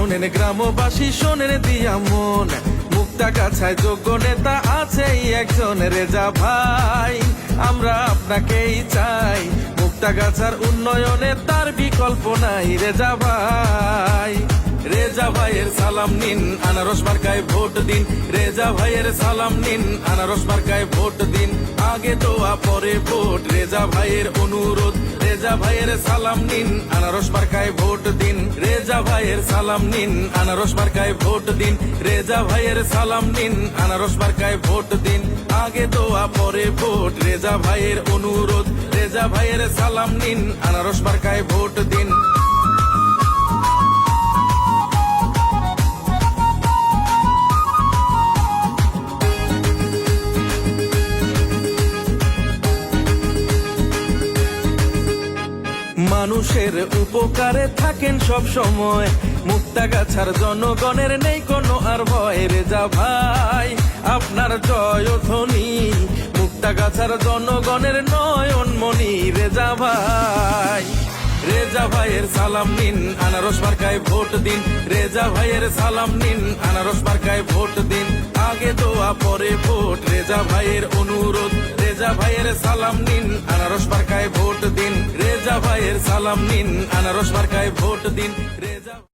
শোনেন গ্রামবাসী, শোনেন দিয়া মন, মুক্তাগাছায় যোগ্য নেতা আছে একজন, রেজা ভাই আমরা আপনাকেই চাই। মুক্তাগাছার উন্নয়নে তার বিকল্প নাই রেজা ভাই। রেজা ভাইয়ের সালাম নিন, আনারস মার্কায় ভোট দিন। রেজা ভাইয়ের সালাম নিন, আনারস মার্কায় ভোট দিন। আগে দোয়া পরে ভোট, রেজা ভাইয়ের অনুরোধ। রেজা ভাইয়ের সালাম নিন, আনারস মার্কায় ভোট দিন। রেজা ভাইয়ের সালাম নিন, আনারস মার্কায় ভোট দিন। রেজা ভাইয়ের সালাম নিন, আনারস মার্কায় ভোট দিন। আগে দোয়া পরে ভোট, রেজা ভাইয়ের অনুরোধ। রেজা ভাইয়ের সালাম নিন, আনারস মার্কায় ভোট দিন। মানুষের উপকারে থাকেন সব সময়, মুক্তাগাছার জনগণের নেই কোনো আর ভয়। রেজা ভাই আপনার জয়ধ্বনি, মুক্তাগাছার জনগণের নয়নমণি রেজা ভাই। রেজা ভাইয়ের সালাম নিন, আনারস মার্কায় ভোট দিন। রেজা ভাইয়ের সালাম নিন, আনারস মার্কায় ভোট দিন। আগে দোয়া পরে ভোট, রেজা ভাইয়ের অনুরোধ। রেজা ভাইয়ের সালাম নিন, আনারস মার্কায় ভোট দিন। রেজা ভাইয়ের সালাম নিন, আনারস মার্কায় ভোট দিন। রেজা